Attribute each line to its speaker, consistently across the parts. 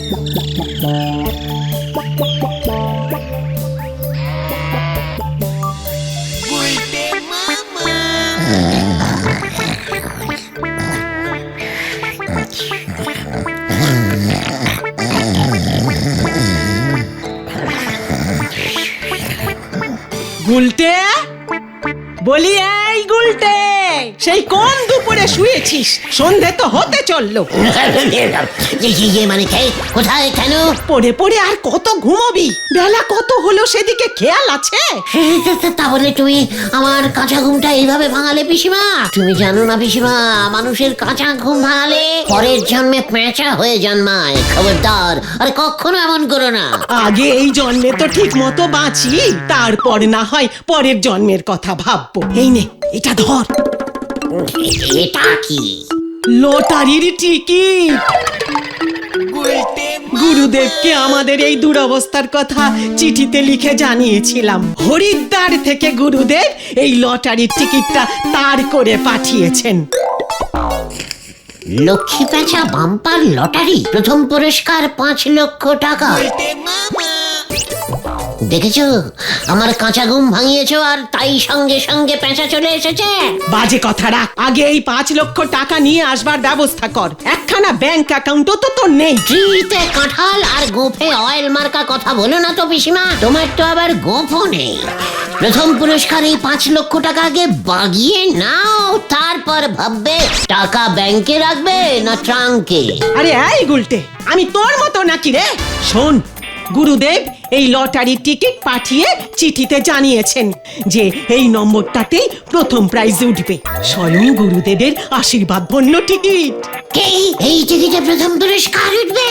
Speaker 1: গুলটে, বলি এই গুলটে, সেই কোন দুপুরে শুয়েছিস? সন্ধে তো হতে চললো।
Speaker 2: মানে কোথায়, কেন?
Speaker 1: পড়ে পড়ে আর কত ঘুমোবি? বেলা কত হলো সেদিকে খেয়াল আছে?
Speaker 2: তা বলে তুমি আমার কাঁচা ঘুমটা এইভাবে ভাঙালে পিসিমা? তুমি জানো না পিসিমা, মানুষের কাঁচা ঘুম ভাঙালে পরের জন্মে পেঁচা হয়ে জন্মায়। খবরদার, আরে কখনো এমন করো না।
Speaker 1: আগে এই জন্মে তো ঠিক মতো বাঁচি, তারপর না হয় পরের জন্মের কথা ভাববো। এই নে, এটা ধর।
Speaker 2: এটা কি?
Speaker 1: লটারির টিকিট। গুরুদেবকে আমাদের এই দুরবস্থার কথা চিঠিতে লিখে জানিয়েছিলাম। হরিদ্বার থেকে গুরুদেব এই লটারির টিকিটটা তার করে পাঠিয়েছেন।
Speaker 2: লক্ষ্মী পেঁচা বাম্পার লটারি, প্রথম পুরস্কার 5 লক্ষ টাকা। দেখেছো, আমার কাঁচা ঘুম ভাঙিয়েছো, আর তাই সঙ্গে সঙ্গে পেঁচা চলে এসেছে।
Speaker 1: বাজে কথা রাখ, আগে এই 5 লক্ষ টাকা নিয়ে আসবার ব্যবস্থা কর। একখানা ব্যাংক অ্যাকাউন্টও তো তোর নেই।
Speaker 2: ট্রিতে কাঁঠাল আর গোফে অয়েল মার্কা কথা বলো না তো পিসিমা, তোমার তো আবার গোফও নেই। প্রথম পুরস্কার এই 5 লক্ষ টাকা আগে বাগিয়ে নাও, তারপর ভাববে টাকা ব্যাংকে রাখবে না ট্রাঙ্কে।
Speaker 1: আরে এই গুলটে, আমি তোর মতো নাকি রে? শোন, গুরুদেব এই লটারির টিকিট পাঠিয়ে চিঠিতে জানিয়েছেন যে এই নম্বরটাতেই প্রথম প্রাইজ উঠবে। স্বয়ং গুরুদেবের আশীর্বাদ ধন্য টিকিট।
Speaker 2: এই টিকিটে প্রথম পুরস্কার উঠবে?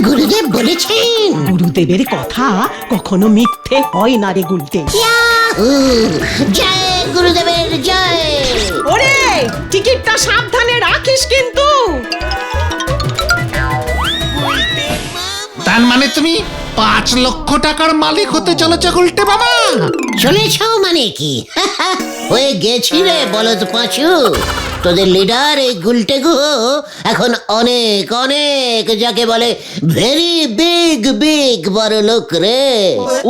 Speaker 2: গুরুদেব বলেছেন।
Speaker 1: গুরুদেবের কথা কখনো মিথ্যে হয় না রে গুলটে।
Speaker 2: জয় গুরুদেবের জয়।
Speaker 1: ওরে, টিকিটটা সাবধানে রাখিস কিন্তু।
Speaker 3: তার মানে তুমি 5 লক্ষ টাকার মালিক হতে চলেছ গুলটে বাবা?
Speaker 2: চলেছ মানে কি? হয়ে গেছি রে বলদ পাঁচু। তোদের লিডার এই গুলটে গুহ এখন অনেক অনেক, যাকে বলে ভেরি বিগ বিগ বড় লোক রে।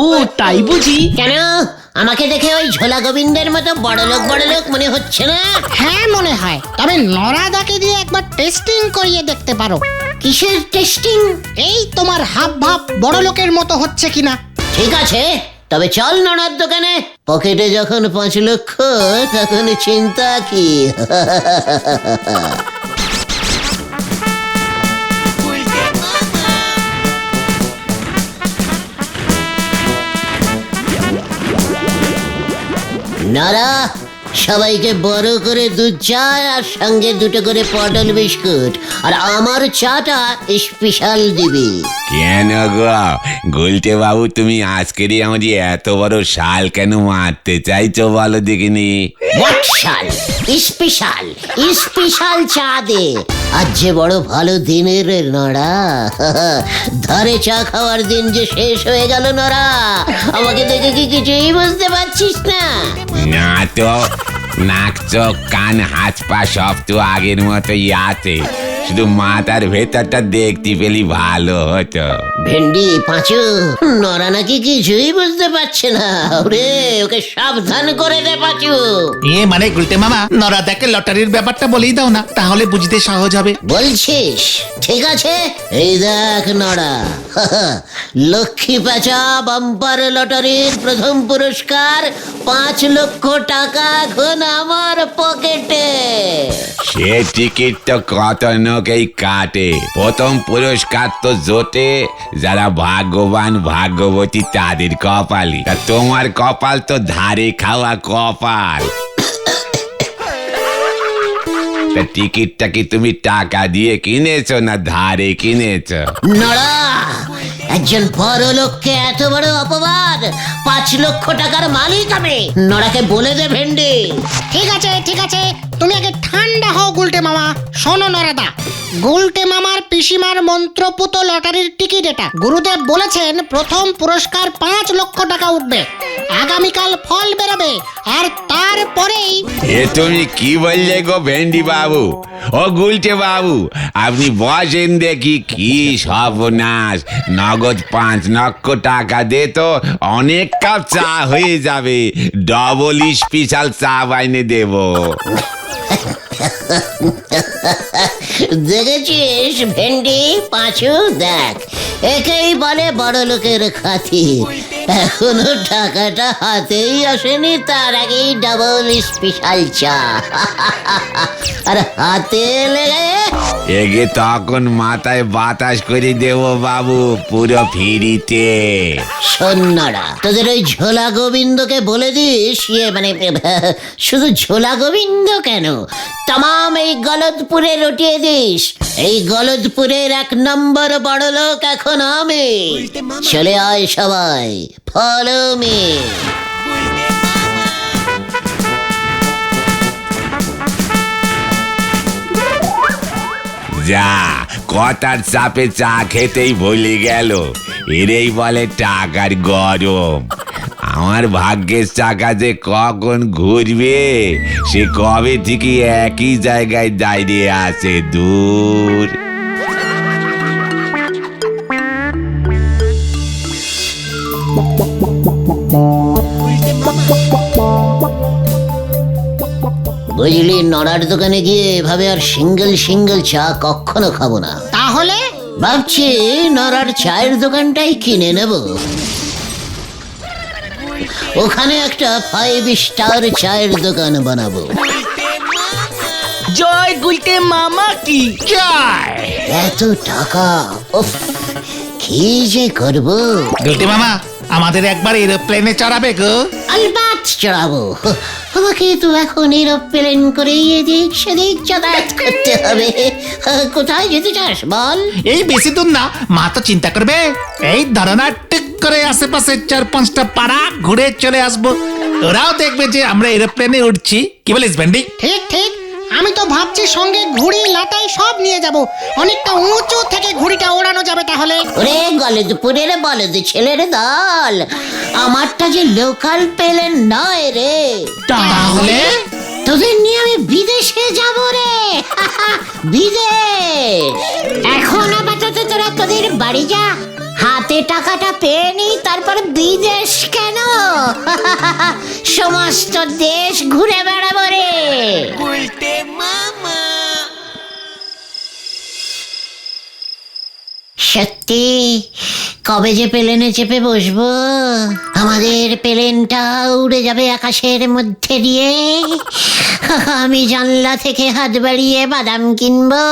Speaker 1: ও তাই বুঝি?
Speaker 2: কেন, আমাকে দেখে ওই ঝোলা গোবিন্দের মতো বড় লোক মনে হচ্ছে না?
Speaker 4: হ্যাঁ মনে হয়, তবে নরাদাকে দিয়ে একবার টেস্টিং করিয়ে দেখতে পারো।
Speaker 2: কিসের টেস্টিং?
Speaker 4: এই তোমার হাব ভাব বড় লোকের মতো হচ্ছে কিনা।
Speaker 2: ঠিক আছে, তবে চল নড়ার দোকানে। পকেটে যখন 5 লক্ষ, তখন চিন্তা কি? নড়া, সবাইকে বড় করে দুধ চা আর সঙ্গে 2টো করে পটল বিস্কুট, আর আমার চাটা স্পেশাল দিবি।
Speaker 5: কেন গো গুলটে বাবু, তুমি আজকেরই আমাদের এত বড় শাল কেন মারতে চাইছো বলো দেখিনি?
Speaker 2: শাল স্পেশাল স্পেশাল চা দে। আজ যে বড় ভালো দিনের নড়া, ধারে চা খাওয়ার দিন যে শেষ হয়ে গেল নড়া। আমাকে দেখে কি কিছুই বুঝতে পারছিস না?
Speaker 5: না তো, নাক চোখ কান হাত পা সব তো আগের মতোই আছে, শুধু মাথার ভেতরটা দেখতে পেলি ভালো হতো।
Speaker 2: ভেন্ডি পাঁচু, নড়া নাকি কিছুই বুঝতে পারছে না রে, ওকে সাবধান করে দে পাঁচু।
Speaker 3: মানে গুলটে মামা, নরাদাকে লটারির ব্যাপারটা বলেই দাও না, তাহলে বুঝতে সহজ হবে।
Speaker 2: বলছিস? ঠিক আছে, এই দেখ নড়া, লক্ষ্মী পেঁচা বাম্পার লটারির প্রথম পুরস্কার 5 লক্ষ টাকা এখন আমার পকেটে।
Speaker 5: সে টিকিট তো কত লোকেই কাটে, প্রথম পুরস্কার তো জোটে যারা ভাগ্যবান ভাগ্যবতী তাদের কপালই। তা তোমার কপাল তো ধারে খাওয়া কপাল। তা টিকিটটা কি তুমি টাকা দিয়ে কিনেছো না ধারে কিনেছো?
Speaker 2: নড়া, একজন বড় লোককে এত বড় অপবাদ! 5 লক্ষ টাকার মালিক আমি। নড়াকে বলে দে ভেন্ডি।
Speaker 4: ঠিক আছে, তুমি আগে ঠান্ডা হও গুলটে মামা। শোনো নরাদা, গুলটে মামার পিসিমার মন মন্ত্রপুত লটারির টিকিট এটা। গুরুদেব বলেছেন প্রথম পুরস্কার 5 লক্ষ টাকা উঠবে। আগামীকাল ফল বেরোবে, আর তারপরেই
Speaker 5: এ তুমি কি বললে গো ভেন্ডি বাবু? ও গুলটে বাবু, আপনি বসেন দেখি। কি সর্বনাশ! নগদ 5 লক্ষ টাকা দে তো অনেক কাপ চা হয়ে যাবে। ডবল স্পেশাল চা বাইনে দেব।
Speaker 2: দেখেছিস ভেন্ডি পাঁচু, দেখ একেই বলে বড় লোকের খাতির। এখনো টাকাটা হাতেই আসেনি, তার আগেই ডাবল স্পেশাল চা। আর হাতে লেগে
Speaker 5: এগে তখন মাথায় বাতাস করে দেব বাবু, পুরো ফিরিতে।
Speaker 2: সন্ন্যারা, তোদের ওই ঝোলা গোবিন্দকে বলে দিস, মানে শুধু ঝোলা গোবিন্দ কেন, তামাম এই গলদপুরে রটিয়ে দিস, এই গলদপুরের 1 নম্বর বড় লোক এখন আমি। চলে আয় সবাই, ফলো মি।
Speaker 5: যা, কথার চাপে চা খেতেই ভুলে গেল। এরেই বলে টাকার গরম। আমার ভাগ্যের চাকা যে কখন ঘুরবে, সে কবে থেকে একই জায়গায় দাঁড়িয়ে আছে। দূর
Speaker 2: বুঝলি, নড়ার দোকানে গিয়ে এভাবে আর সিঙ্গেল চা কখনো খাবো না।
Speaker 4: তাহলে
Speaker 2: ভাবছি নড়ার চায়ের দোকানটাই কিনে নেব। ওখানে একটা 5 স্টার চায়ের দোকান বানাবো।
Speaker 6: জয় গুলটে মামা কি
Speaker 3: জয়
Speaker 2: এত টাকা, উফ, কি যে করবো।
Speaker 3: গুলটে মামা, আমাদের একবার এরোপ্লেনে চড়াবে গো।
Speaker 2: আলবাত চড়াবো। আমাকে তো এখন এরোপ্লেন করে এদিক সেদিক যাতায়াত করতে হবে। কোথায় যেতে চাস বল?
Speaker 3: এই বেশি দূর না, মা তো চিন্তা করবে। এই ধরনা টিক করে আশেপাশে 4-5টা পাড়া ঘুরে চলে আসবো। ওরাও দেখবে যে আমরা এরোপ্লেনে উঠছি। কি বলিস ভেন্ডি?
Speaker 4: ঠিক ঠিক, আমি তো ভাবছি সঙ্গে ঘুড়ি লাটাই সব নিয়ে যাব। অনেকটা উঁচু থেকে ঘুড়িটা ওড়ানো যাবে তাহলে।
Speaker 2: ওরে গলদপুরের বলদ ছেলের দল, আমারটা যে লোকাল প্লেন নয় রে।
Speaker 3: তাহলে
Speaker 2: তোদের নিয়ে আমি বিদেশে যাব রে। বিদেশ। এখন আপাতত তোরা তোদের বাড়ি যা, হাতে টাকাটা পেয়ে নি, তারপর বিদেশ কেন? সমস্ত দেশ ঘুরে বেড়াবো রে।
Speaker 6: গুলটে মামা।
Speaker 2: সত্যি কবে যে প্লেনে চেপে বসবো? আমাদের প্লেনটা উড়ে যাবে আকাশের মধ্যে দিয়ে, আমি জানলা থেকে হাত বাড়িয়ে বাদাম কিনবো।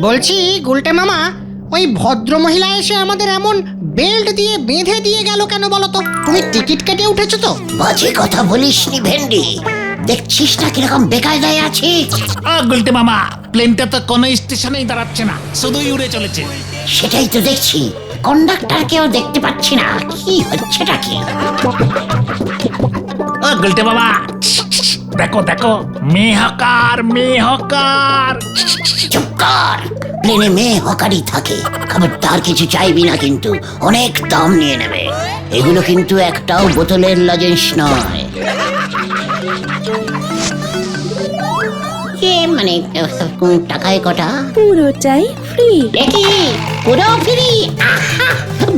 Speaker 4: বলছি গুলটে মামা, ওই ভদ্র মহিলা এসে আমাদের এমন বেল্ট দিয়ে বেঁধে দিয়ে গেল কেন বলো তো? তুমি টিকিট কেটে উঠেছো তো?
Speaker 2: বাজে কথা বলিসনি ভেন্ডি, দেখছিস না কিরকম বেকায়দায় আছি।
Speaker 3: ও গুলটে মামা, প্লেনটা তো কোনো স্টেশনেই দাঁড়াচ্ছে না, শুধুই উড়ে চলেছে।
Speaker 2: সেটাই তো দেখছি, কন্ডাক্টরকেও দেখতে পাচ্ছি না। কি হচ্ছেটা কি?
Speaker 3: ও গুলটে মামা, দেখো দেখো, মেয়ে
Speaker 2: চুপ কর, প্লেনে মেয়ে হকারি থাকে। খবরদার কিছু চাইবি না কিন্তু, অনেক দাম নিয়ে নেবে। এগুলো কিন্তু একটাও বোতলের লজেন্স নয়। মানে টাকায় কটা?
Speaker 7: পুরোটাই ফ্রি।
Speaker 2: দেখি পুরো ফ্রি।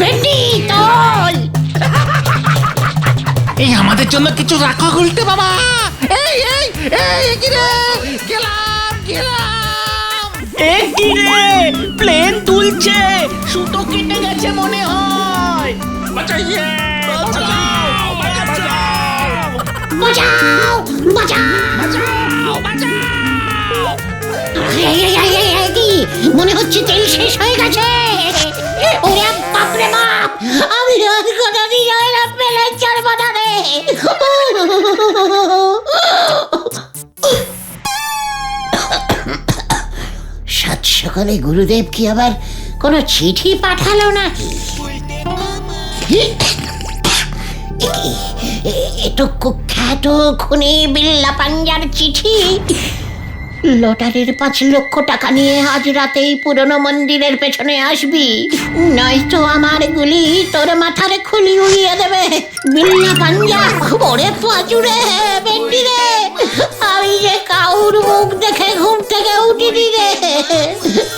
Speaker 2: ভেন্ডি তোল।
Speaker 3: এই আমাদের জন্য কিছু রাখো গুলটে মামা। এই এই এই কি রে, গেলাম।
Speaker 6: এ কি রে, প্লেন তুলছে, সুতো কেটে গেছে মনে হয়।
Speaker 3: বাঁচাইয়ে, বাঁচাও,
Speaker 2: বাঁচাও বাঁচাও। কি মনে হচ্ছে তেল শেষ হয়ে গেছে। ওরে বাপরে বাপ, আমি আর কোনোদিন প্লেন চড়বো না রে। সাত সকালে গুরুদেব কি আবার কোনো চিঠি পাঠালো নাকি? এ তো কুখ্যাত খুনি বিল্লা পাঞ্জার চিঠি। লটারির 5 লক্ষ টাকা নিয়ে আজ রাতেই পুরনো মন্দিরের পেছনে আসবি, নয়তো আমার গুলি তোর মাথার খুলি উড়িয়ে দেবে। বিল্লা পাঞ্জা, ওরে পাচুরে বেন্ডি রে, আমি যে কাউর মুখ দেখে ঘুম থেকে উঠিনি রে,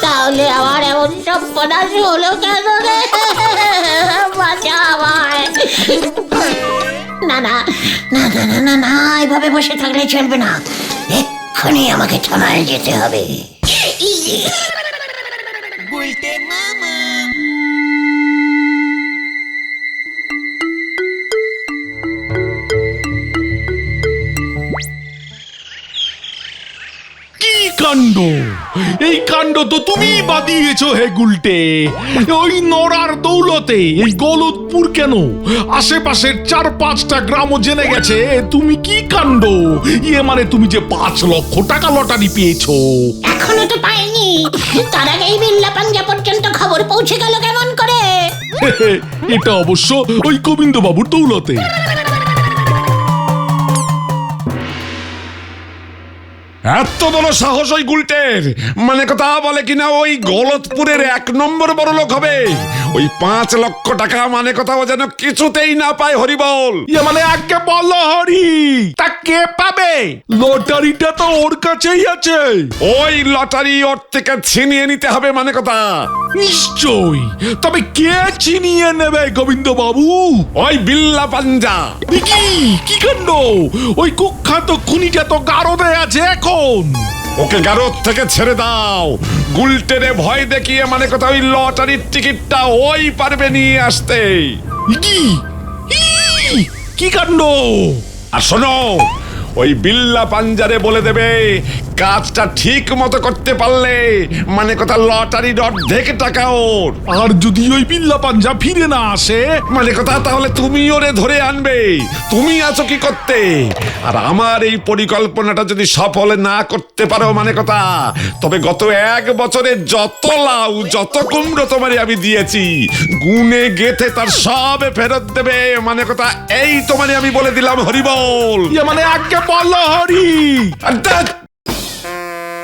Speaker 2: তাহলে আমার এমন সর্বনাশ হলো কেন রে? বাঁচা আমায়। না না না না না না না, এভাবে বসে থাকলে চলবে না, এক্ষুনি আমাকে থানায় যেতে হবে।
Speaker 7: কি কাণ্ড! এই কাণ্ড তো তুমি বাদিয়েছো হে গুলটে। ওই নরার দৌলতে এই গলতপুর কেন, আশেপাশের 4-5টা গ্রামও জেনে গেছে তুমি কি কাণ্ড। মানে তুমি যে 5 লক্ষ টাকা লটারি পেয়েছো।
Speaker 2: এখনো তো পাইনি, তার আগেই বিল্লা পাঞ্জা পর্যন্ত খবর পৌঁছে গেল কেমন করে?
Speaker 7: এটা অবশ্য ওই গোবিন্দ বাবুর দৌলতে।
Speaker 8: এত বড় সাহস ওই গুলটের, মানে কথা বলে কিনা ওই গলতপুরের 1 নম্বর বড় লোক হবে। ওই 5 লক্ষ টাকা মানে কথা ও যেন কিছুতেই না পায় হরিবল।
Speaker 7: মানে আগে বলো হরি, তা কে পাবে? লটারিটা তো ওর কাছেই আছে।
Speaker 8: ওই লটারি ওর থেকে ছিনিয়ে নিতে হবে মানে কথা।
Speaker 7: নিশ্চয়ই, তবে কে ছিনিয়ে নেবে গোবিন্দ বাবু?
Speaker 8: ওই বিল্লা পাঞ্জা।
Speaker 7: কি কাণ্ড! ওই কুখ্যাত খুনিটা তো গারদে আছে এখন।
Speaker 8: ওকে গারদ থেকে ছেড়ে দাও। গুলটেরে ভয় দেখিয়ে মানে কথা ওই লটারির টিকিটটা ওই পারবে নিয়ে আসতে।
Speaker 7: কি কাণ্ড!
Speaker 8: আর শোনো, ওই বিল্লা পাঞ্জারে বলে দেবে কাজটা ঠিক মতো করতে পারলে মানে কথা লটারির অর্ধেক টাকা ওর।
Speaker 7: আর যদি ওই বিল্লা পাঞ্জা ফিরে না আসে
Speaker 8: মানে কথা, তাহলে তুমি ওরে ধরে আনবে। তুমি আছো কি করতে। আর আমার এই পরিকল্পনাটা যদি সফল না করতে পারো মানে কথা, তবে গত 1 বছরে যত লাউ যত কুমড়ো তোমারে আমি দিয়েছি, গুনে গেথে তার সব ফেরত দেবে মানে কথা। এই তোমারে আমি বলে দিলাম হরিবল।
Speaker 7: মানে আগে বলো হরি।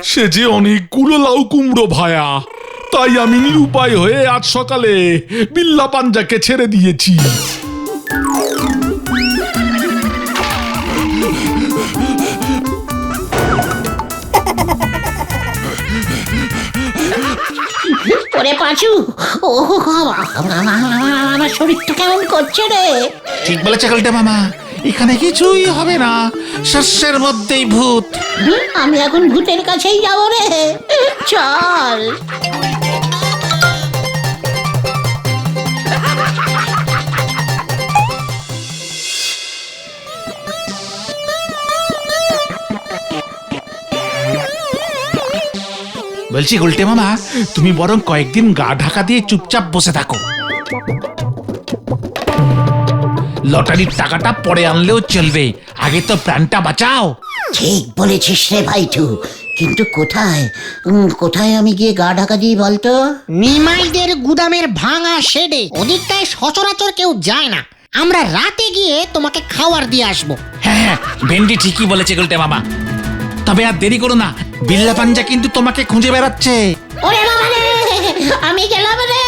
Speaker 7: সে যে অনেকগুলো লাউ কুমড়ো ভায়া, তাই আমি নিরুপায় হয়ে আজ সকালে বিল্লা পাঞ্জাকে ছেড়ে দিয়েছি।
Speaker 2: ওরে পাঁচু, ও আমার শরীরটা কেমন করছে রে?
Speaker 3: ঠিক বলেছে গুলটে মামা, এখানে কিছুই হবে না, শস্যের মধ্যেই ভূত।
Speaker 2: আমি এখন ভূতের কাছেই যাবো রে, চল।
Speaker 3: বলছি গুলটে মামা, তুমি বরং কয়েকদিন গা ঢাকা দিয়ে চুপচাপ বসে থাকো। লটারির টাকাটা পরে আনলেও চলবে, আগে তো প্রাণটা বাঁচাও।
Speaker 2: ঠিক বলেছিস রে ভাইটু, কিন্তু কোথায় কোথায় আমি গিয়ে গা ঢাকা দিই বলতো?
Speaker 4: নিমাইদের গুদামের ভাঙা শেডে, ওদিকটায় সচরাচর কেউ যায় না। আমরা রাতে গিয়ে তোমাকে খাবার দিয়ে আসবো।
Speaker 3: হ্যাঁ, ভেন্ডি ঠিকই বলেছে গুলটে মামা। তবে আর দেরি করো না, বিল্লা পাঞ্জা কিন্তু তোমাকে খুঁজে বেড়াচ্ছে।
Speaker 2: ওরে বাবা রে, আমি গেলাম রে।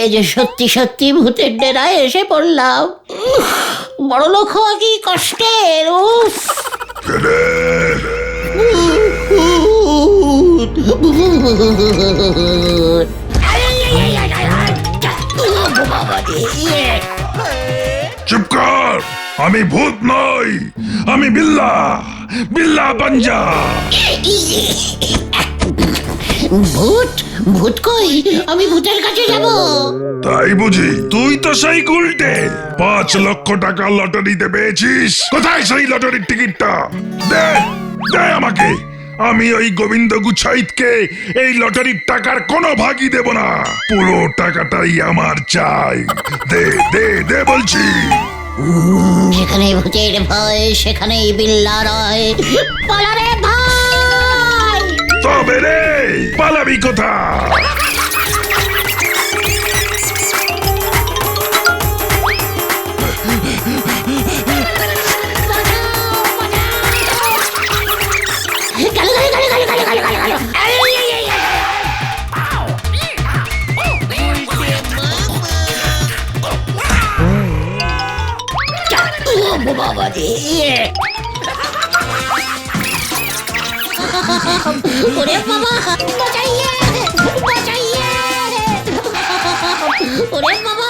Speaker 2: এই যে সত্যি সত্যি ভূতের ডেরায় এসে পড়লাম। বড় লোক হওয়া কি কষ্টের! উফ,
Speaker 7: চুপ কর, আমি ভূত নই, আমি বিল্লা পাঞ্জা।
Speaker 2: ভূত ভূত কই? আমি ভূতের কাছে যাব।
Speaker 9: তাই বুঝি? তুই তো সেই গুলটে 5 লক্ষ টাকা লটারিতে পেয়েছিস। কোথায় সেই লটারির টিকিটটা? দে দে আমাকে। আমি ওই গোবিন্দ গুছাইতকে এই লটারির টাকার কোনো ভাগই দেব না। পুরো টাকাটাই আমার চাই। দে দে দে বলছি।
Speaker 2: যেখানে ভূতের ভয় সেখানেই বিল্লা রয়। পালারে ভাই!
Speaker 9: তবে রে পালাবি কোথায়?
Speaker 2: গেল গেল গেল গেল গেল গেল গেল গেল। বাবা রে! ওরে বাবা, বাঁচাইয়ে বাঁচাইয়ে! ওরে বাবা,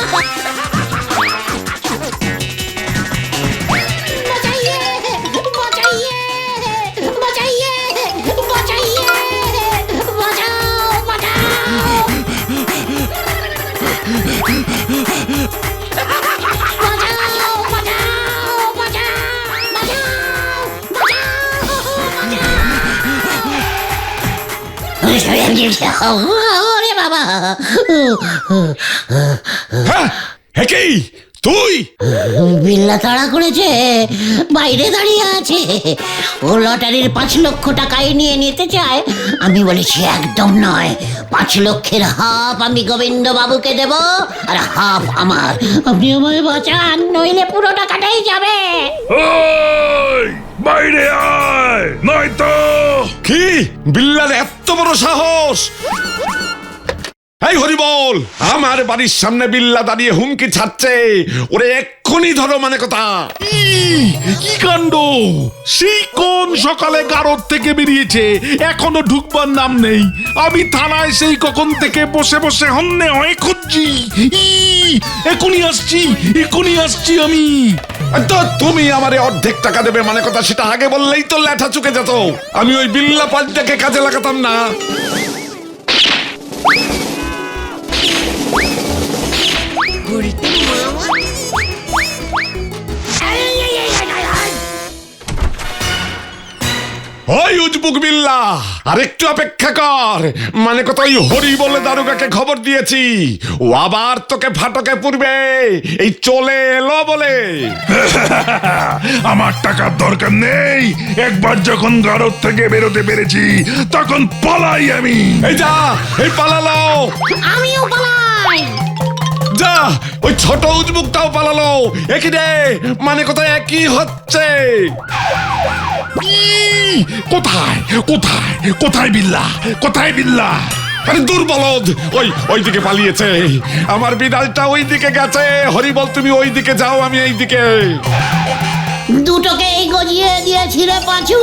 Speaker 2: বাঁচাইয়ে বাঁচাইয়ে বাঁচাইয়ে বাঁচাইয়ে! বাঁচাও বাঁচাও! ওরে বাবা!
Speaker 8: হ্যাঁ, হে কি তুই?
Speaker 2: বিল্লা তাড়া করেছে, বাইরে দাঁড়িয়ে আছে। ও লটারির 5 লক্ষ টাকাই নিয়ে নিতে চায়। আমি বলেছি একদম নয়। 5 লক্ষের হাফ আমি গোবিন্দ বাবুকে দেব, আর হাফ আমার। আপনি আমায় বাঁচান, নইলে পুরো টাকাটাই যাবে।
Speaker 9: ওই বাইরে আয়, নয়তো
Speaker 8: কি বিল্লার এত বড় সাহস! এই হরিবল, আমার বাড়ির সামনে বিল্লা দাঁড়িয়ে হুমকি ছাড়ছে। ওরে এক্ষুনি ধরো, মানে কথা।
Speaker 7: কি কাণ্ড! সেই কোন সকালে গারদ থেকে বেরিয়েছে, এখনো ঢুকবার নাম নেই। আমি থানায় সেই কখন থেকে বসে বসে হন্যে হয়ে খুঁজছি। এখনই আসছি আমি।
Speaker 8: তো তুমি আমারে অর্ধেক টাকা দেবে, মানে কথা। সেটা আগে বললেই তো ল্যাঠা চুকে যেত। আমি ওই বিল্লা পাঁচটাকে কাজে লাগাতাম না। ওই উজবুক বিল্লা, আরেকটু অপেক্ষা কর। মানে কত, ওই হরি বলে দারোগাকে খবর দিয়েছি। ও আবার তোকে ফাটকে পুরবে, এই চলে এলো বলে।
Speaker 9: আমার টাকার দরকার নেই। একবার যখন গারদ থেকে বেরোতে পেরেছি তখন পালাই আমি।
Speaker 8: এই যা, এই পালালো।
Speaker 2: আমিও পালাই।
Speaker 8: যা, ওই ছোট উজবুকটাও পালালো। একই রে, মানে কোথায় একই হচ্ছে।
Speaker 9: কোথায় কোথায় কোথায় বিল্লা? কোথায় বিল্লা?
Speaker 8: আরে দুর্বলদ, ওই দিকে পালিয়েছে। আমার বিড়ালটা ওই দিকে গেছে। হরিবল, তুমি ওই দিকে যাও, আমি এই দিকে।
Speaker 2: দুটোকেই গজিয়ে দিয়েছি রে পাঁচু।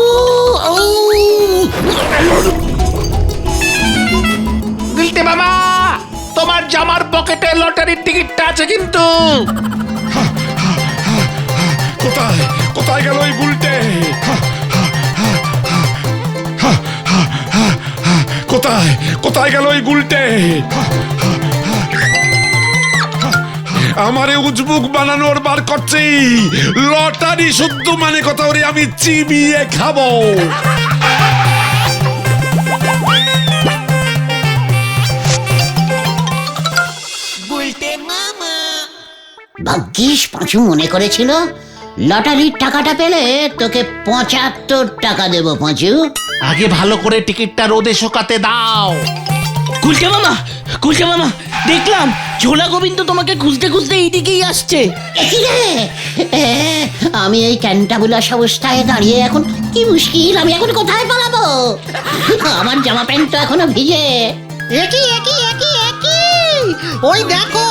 Speaker 3: গুলটে মামা, তোমার জামার পকেটে লটারির টিকিটটা আছে কিন্তু।
Speaker 8: কোথায় কোথায় গেল ওই গুলটে? কোথায় কোথায় গেল ওই গুলটে? আমারে উজবুক বানানোর বার করছি। লটারি শুদ্ধ, মানে কথা। ওরে আমি চিবিয়ে খাবো।
Speaker 2: ভাগ্যিস পাঁচু মনে করেছিল লটারির টাকাটা পেলে তোকে 75 টাকা দেব। পাঁচু,
Speaker 3: আগে ভালো করে টিকিটটা রোদে শোকাতে দাও।
Speaker 6: গুলটে মামা, দেখলাম ঝোলা গোবিন্দ তোমাকে খুঁজতে খুঁজতে এইদিকেই আসছে।
Speaker 2: কি রে? আমি এই ক্যান্টাবুলাস অবস্থায় দাঁড়িয়ে এখন কি মুশকিল। আমি এখন কোথায় পালাবো? আমার জামা প্যান্ট তো এখনো ভিজে।
Speaker 4: একই একই একই একই! ওই দেখো,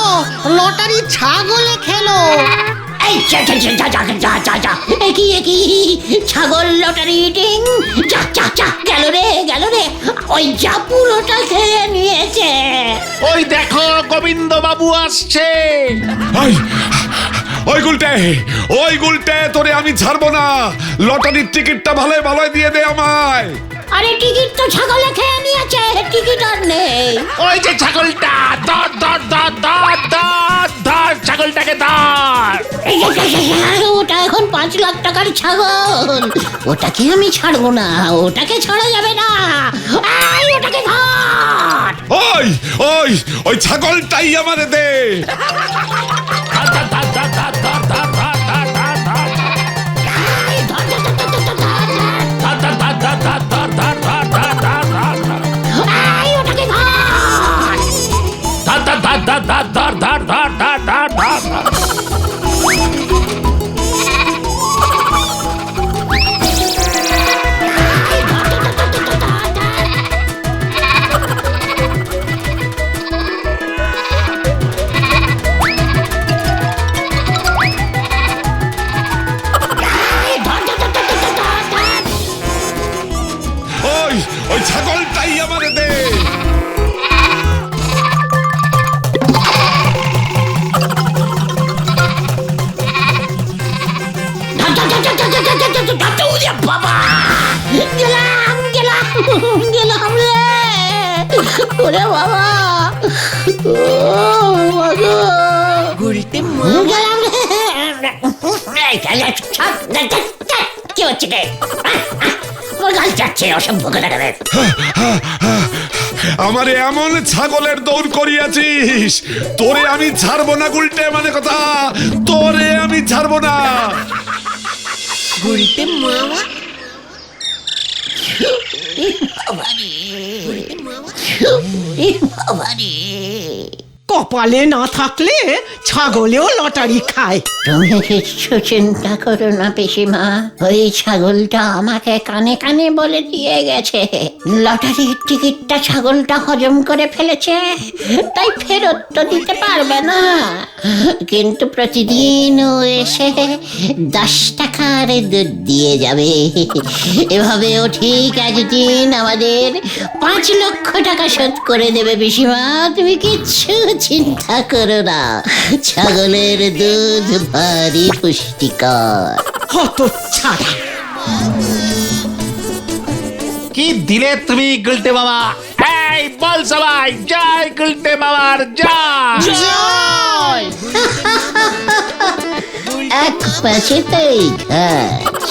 Speaker 4: লটারি ছাগলে খেলো।
Speaker 2: এই যা যা যা যা যা যা যা! একই একই! ছাগল লটারি টিং! যা যা যা! গেল রে! ওই যা পুরোটা খেয়ে নিয়েছে।
Speaker 3: ওই দেখো গোবিন্দ বাবু আসছে।
Speaker 8: ওই গুলটে, তোরে আমি ছাড়বো না। লটারির টিকিটটা ভালোই ভালোই দিয়ে দে আমায়।
Speaker 2: আরে টিকিট তো ছাগলে খেয়ে নিয়েছে, টিকিট আর নেই।
Speaker 3: ওই যে ছাগলটা, ধর ধর ধর ধর ধর ধর ছাগলটাকে ধর।
Speaker 2: ওটা এখন 5 লাখ টাকার ছাগল, ওটাকে আমি ছাড়বো না, ওটাকে ছাড়া যাবে না। এই, ওটাকে ধর।
Speaker 8: ওই ওই ওই ছাগলটাই আমারে দে।
Speaker 3: ধর ধর ধর ধর ধর ধর ধর ধর ধর ধর ধর।
Speaker 2: এই, ধর, ধর, ধর, ধর, ধর, ধর, ধর।
Speaker 3: ধর ধর ধর ধর ধর ধর ধর ধর ধর ধর ধর।
Speaker 2: এই, ওটাকে ধর।
Speaker 3: ধর ধর ধর ধর ধর ধর ধর ধর ধর ধর ধর ধর।
Speaker 8: ওই ওই ছাগলটাই আমারে দে।
Speaker 2: বাবা, গেলাম গেলাম গেলাম রে, ওরে বাবা, ও বাবা, গেলাম রে। কি হচ্ছে কে? আমার গাল যাচ্ছে, অসভ্য কথা করে।
Speaker 8: আমারে এমন ছাগলের দৌড় করিয়াছিস, তোরে আমি ছাড়বো না গুলটে, মানে কথা, তোরে আমি ছাড়বো না।
Speaker 1: কপালে না থাকলে ছাগলেও লটারি খায়।
Speaker 2: তুমি কিচ্ছু চিন্তা করো না পিসিমা, ওই ছাগলটা আমাকে কানে কানে বলে দিয়ে গেছে লটারির টিকিটটা ছাগলটা হজম করে ফেলেছে, তাই ফেরত তো দিতে পারবে না, কিন্তু প্রতিদিন ও এসে 10 টাকার দুধ দিয়ে যাবে। এভাবে ও ঠিক একদিন আমাদের 5 লক্ষ টাকা শোধ করে দেবে পিসিমা, তুমি কিচ্ছু চিন্তা করো না। ছাগলের দুধ ভারী পুষ্টিকর।
Speaker 1: হত ছাড়া।
Speaker 3: কি দিলে তুমি গুলটে মামা? এই বল সবাই, জয় গুলটে মামার জয়।
Speaker 2: এক পাশেতেই গাছ।